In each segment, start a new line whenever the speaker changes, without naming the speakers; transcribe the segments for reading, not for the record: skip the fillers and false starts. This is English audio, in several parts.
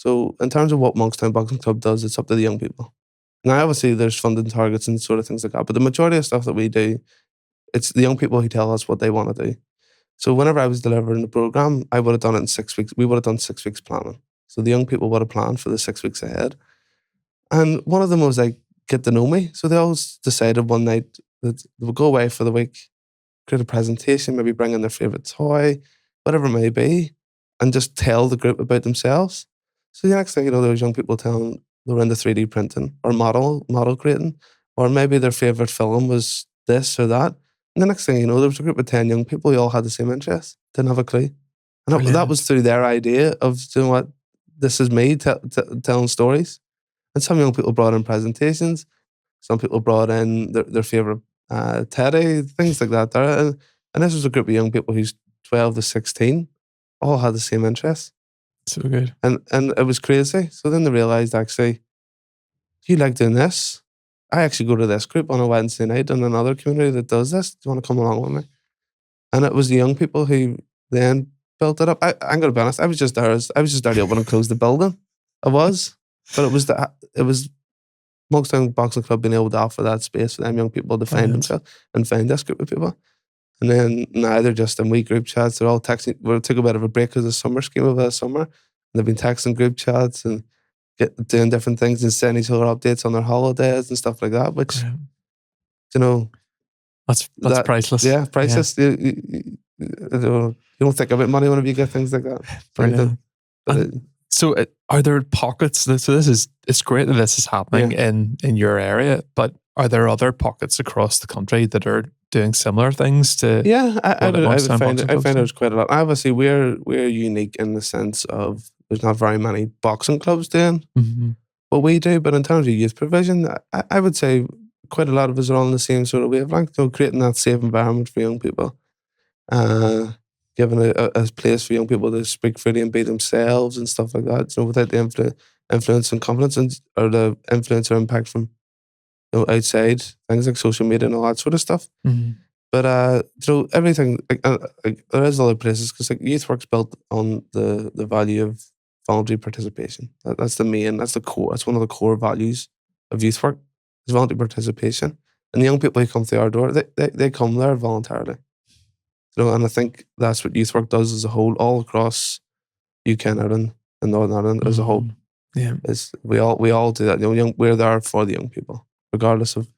So in terms of what Monkstown Boxing Club does, it's up to the young people. Now, obviously, there's funding targets and sort of things like that, but the majority of stuff that we do, it's the young people who tell us what they want to do. So whenever I was delivering the program, I would have done it in 6 weeks. We would have done 6 weeks planning. So the young people would have planned for the 6 weeks ahead. And one of them was like, get to know me. So they always decided one night that they would go away for the week, create a presentation, maybe bring in their favourite toy, whatever it may be, and just tell the group about themselves. So the next thing you know, there was young people telling they were into 3D printing or model creating, or maybe their favourite film was this or that. And the next thing you know, there was a group of 10 young people who all had the same interests, didn't have a clue. And that was through their idea of, you know what, this is me telling stories. And some young people brought in presentations. Some people brought in their favourite teddy, things like that. And this was a group of young people who's 12 to 16, all had the same interests.
So good.
And it was crazy. So then they realised, actually, you like doing this? I actually go to this group on a Wednesday night in another community that does this. Do you want to come along with me? And it was the young people who then built it up. I'm going to be honest, I was just there to open and close the building. I was. But it was Monkstown Boxing Club being able to offer that space for them young people to find themselves and find this group of people. And then now they're just in wee group chats. They're all texting. We took a bit of a break because of the summer scheme of the summer. And they've been texting group chats and doing different things and sending each other updates on their holidays and stuff like that, which, you know...
That's priceless.
Yeah, priceless. Yeah. You don't think about money whenever you get things like that.
Brilliant. So are there pockets, it's great that this is happening in your area, but are there other pockets across the country that are doing similar things to...
Yeah, I would find there's quite a lot. Obviously, we're unique in the sense of there's not very many boxing clubs doing what we do, but in terms of youth provision, I would say quite a lot of us are on the same sort of wavelength, creating that safe environment for young people. Giving a place for young people to speak freely and be themselves and stuff like that. Without the influence and confidence or the influence or impact from outside things like social media and all that sort of stuff. But everything there is other places because youth work's built on the value of voluntary participation. That's the main. That's the core. That's one of the core values of youth work is voluntary participation. And the young people who come through our door, they come there voluntarily. And I think that's what youth work does as a whole, all across UK and Ireland and Northern Ireland as a whole.
Yeah,
we all do that. We're there for the young people, regardless of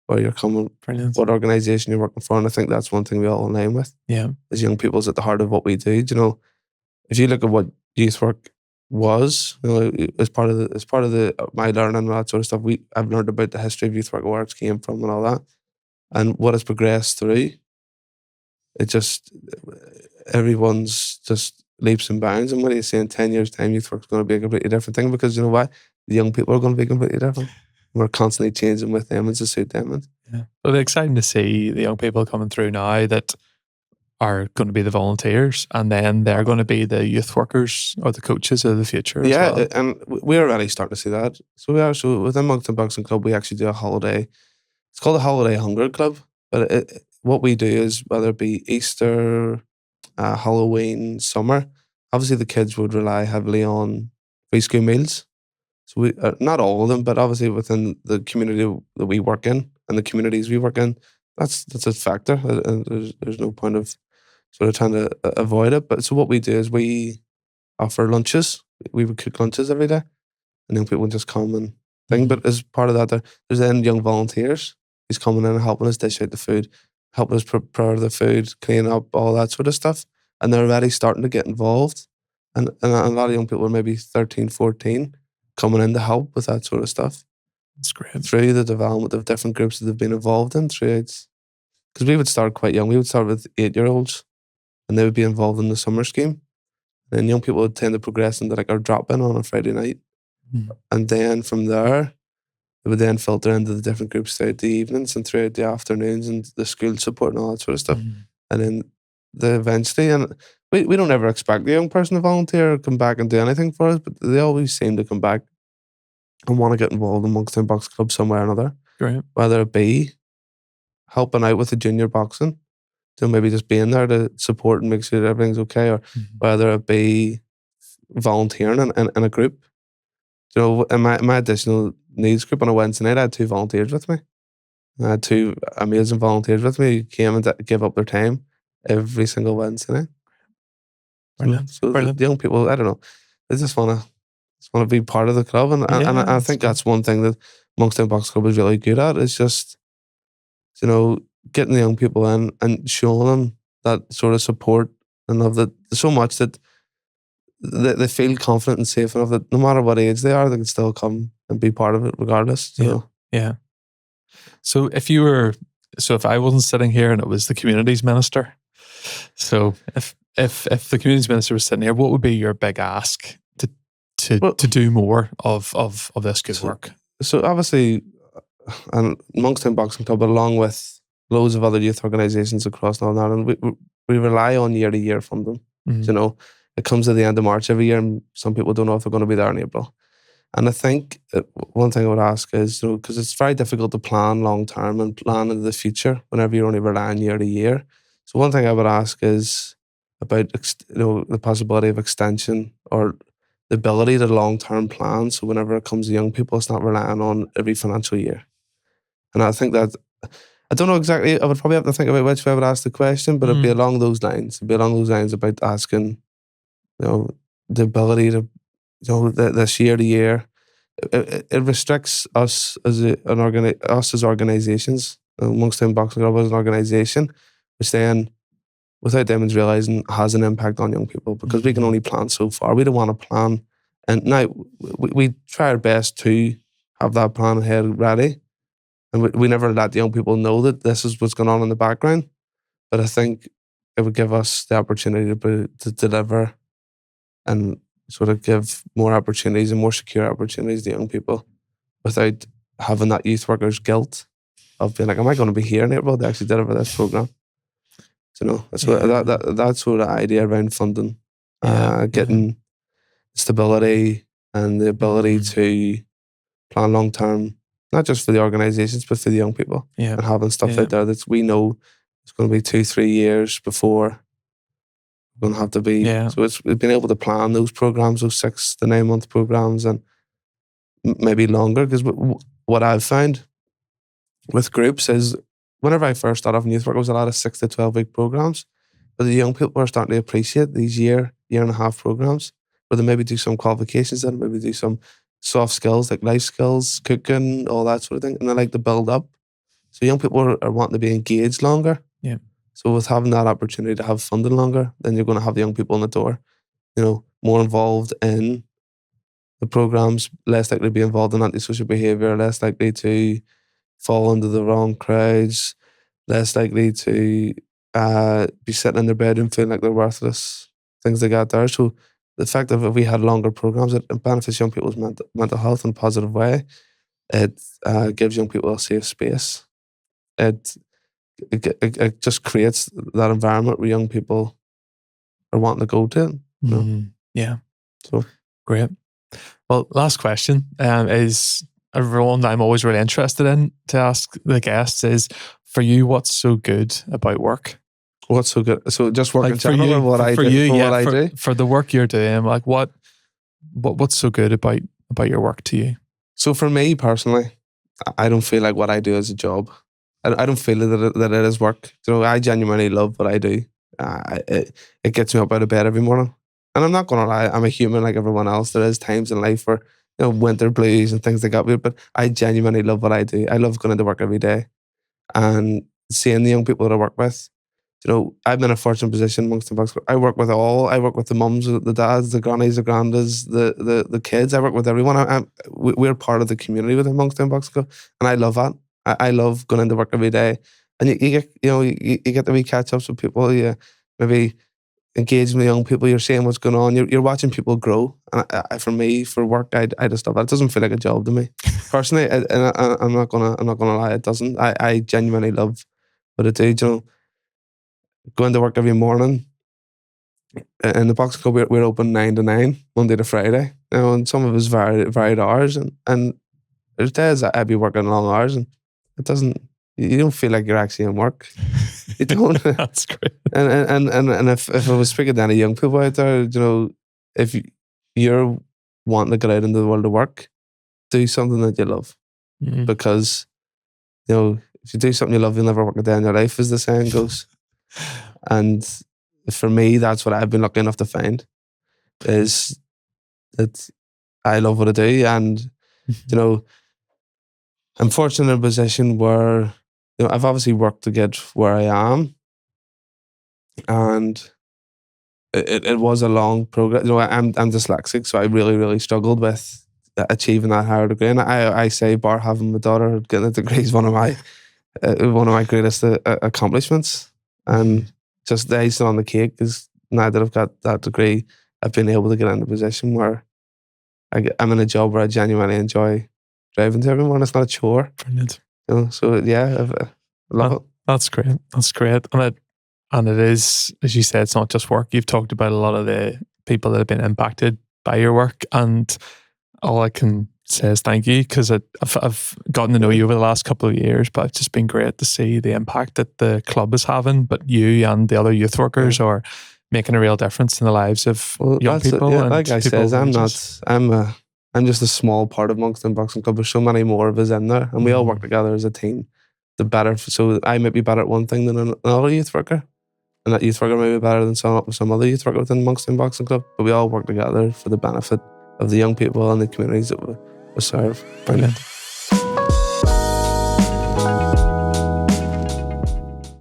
where you're coming, what organisation you're working for. And I think that's one thing we all align with.
Yeah,
as young people's at the heart of what we do. If you look at what youth work was, as part of my learning and that sort of stuff, I've learned about the history of youth work, where it came from, and all that, and what has progressed through. It just, everyone's just leaps and bounds. And what are you saying, 10 years' time, youth work's going to be a completely different thing because you know why? The young people are going to be completely different. We're constantly changing with them and to suit them.
Yeah. Well, it's exciting to see the young people coming through now that are going to be the volunteers and then they're going to be the youth workers or the coaches of the future.
Yeah,
as well.
And we're already starting to see that. So within Monkstown Boxing Club, we actually do a holiday. It's called a Holiday Hunger Club. But what we do is, whether it be Easter, Halloween, summer, obviously the kids would rely heavily on free school meals. So we, not all of them, but obviously within the community that we work in and the communities we work in, that's a factor. There's no point of sort of trying to avoid it. But so what we do is we offer lunches. We would cook lunches every day, and then people would just come and thing. But as part of that, there's then young volunteers who's coming in and helping us dish out the food, helping us prepare the food, clean up, all that sort of stuff. And they're already starting to get involved. And a lot of young people are maybe 13, 14, coming in to help with that sort of stuff.
That's great.
Through the development of different groups that they've been involved in throughout. Because we would start quite young. We would start with 8-year-olds and they would be involved in the summer scheme. And young people would tend to progress into like our drop-in on a Friday night. And then from there, it would then filter into the different groups throughout the evenings and throughout the afternoons and the school support and all that sort of stuff. And then eventually, and we don't ever expect the young person to volunteer or come back and do anything for us, but they always seem to come back and want to get involved in Monkstown Boxing Club somewhere or another.
Great.
Whether it be helping out with the junior boxing, so maybe just being there to support and make sure that everything's okay, or whether it be volunteering in a group You know, in my additional needs group on a Wednesday night, I had 2 volunteers with me. I had 2 amazing volunteers with me who came and gave up their time every single Wednesday night.
Brilliant.
So
Brilliant.
the young people, I don't know, they just want to be part of the club, and I think that's one thing that Monkstown Boxing Club is really good at. Is just, you know, getting the young people in and showing them that sort of support and love, that so much that they feel confident and safe enough that no matter what age they are, they can still come and be part of it regardless. You know?
Yeah. So if I wasn't sitting here and it was the communities minister, so if the communities minister was sitting here, what would be your big ask to do more of this good work?
So obviously, and Monkstown Boxing Club, along with loads of other youth organisations across Northern Ireland, we rely on year-to-year funding.
Mm-hmm.
You know, it comes at the end of March every year, and some people don't know if they're going to be there in April. And I think one thing I would ask is, you know, because it's very difficult to plan long term and plan into the future whenever you're only relying year to year. So one thing I would ask is about, you know, the possibility of extension or the ability to long term plan. So whenever it comes to young people, it's not relying on every financial year. And I think that, I don't know exactly, I would probably have to think about which way I would ask the question, but it'd be along those lines. It'd be along those lines about asking, you know, the ability to, you know, this year to year. It restricts us as us as organisations. Monkstown Boxing Club as an organisation, which then, without them realising, has an impact on young people, because we can only plan so far. We don't want to plan, and now we try our best to have that plan ahead ready, and we never let the young people know that this is what's going on in the background. But I think it would give us the opportunity to deliver and sort of give more opportunities and more secure opportunities to young people without having that youth worker's guilt of being like, am I going to be here in April to actually deliver this program? So, you know, that's sort of idea around funding, getting stability and the ability to plan long term, not just for the organisations, but for the young people, and having stuff out there that we know it's going to be 2-3 years before going to have to be. So it's being able to plan those programs, those 6 to 9 month programs, and maybe longer. Because what I've found with groups is, whenever I first started off in youth work, it was a lot of 6 to 12 week programs. But the young people are starting to appreciate these year and a half programs, where they maybe do some qualifications and maybe do some soft skills like life skills, cooking, all that sort of thing. And they like to build up. So young people are wanting to be engaged longer.
Yeah.
So with having that opportunity to have funding longer, then you're going to have the young people in the door, you know, more involved in the programs, less likely to be involved in antisocial behaviour, less likely to fall into the wrong crowds, less likely to be sitting in their bedroom feeling like they're worthless, things like that there. So the fact that if we had longer programs, it benefits young people's mental health in a positive way. It gives young people a safe space. It just creates that environment where young people are wanting to go to. You know?
Yeah.
So
great. Well, last question is everyone I'm always really interested in to ask the guests is, for you, what's so good about work?
What's so good? So just work
like
in general, or what I do? What I do?
For the work you're doing, like what's so good about your work to you?
So for me personally, I don't feel like what I do is a job. I don't feel that it is work. You know, I genuinely love what I do. It gets me up out of bed every morning. And I'm not going to lie, I'm a human like everyone else. There is times in life where, you know, winter blues and things like that. But I genuinely love what I do. I love going into work every day and seeing the young people that I work with. You know, I'm in a fortunate position amongst the box. I work with the mums, the dads, the grannies, the grandas, the kids. I work with everyone. We're part of the community within Monkstown Boxing Club, and I love that. I love going into work every day, and you get, you know, you get to wee catch ups with people. You maybe engaging with young people. You're seeing what's going on. You're watching people grow. And for me, for work, I just love that. It doesn't feel like a job to me personally. I'm not gonna lie. It doesn't. I genuinely love what I do. You know, going to work every morning. In the boxing club, we're open 9 to 9, Monday to Friday. You know, and some of us varied hours, and there's days I'd be working long hours, and it doesn't. You don't feel like you're actually in work. You don't.
That's great.
And if I was speaking to any young people out there, you know, if you're wanting to get out into the world of work, do something that you love, because if you do something you love, you'll never work a day in your life, as the saying goes. And for me, that's what I've been lucky enough to find, is that I love what I do. And I'm fortunate in a position where I've obviously worked to get where I am, and it was a long progress. I'm dyslexic, so I really, really struggled with achieving that higher degree. And I say, bar having my daughter getting a degree is one of my greatest accomplishments. And just the icing on the cake is, now that I've got that degree, I've been able to get in a position where I'm in a job where I genuinely enjoy driving to everyone. It's not a chore.
Brilliant.
So yeah, I love it.
That's great. That's great. And it is, as you said, it's not just work. You've talked about a lot of the people that have been impacted by your work, and all I can say is thank you, because I've gotten to know you over the last couple of years, but it's just been great to see the impact that the club is having, but you and the other youth workers are making a real difference in the lives of young people.
Yeah, like I said, I'm just a small part of Monkstown Boxing Club. There's so many more of us in there, and we all work together as a team. The better, so I might be better at one thing than another youth worker, and that youth worker may be better than some other youth worker within Monkstown Boxing Club. But we all work together for the benefit of the young people and the communities that we serve.
Brilliant.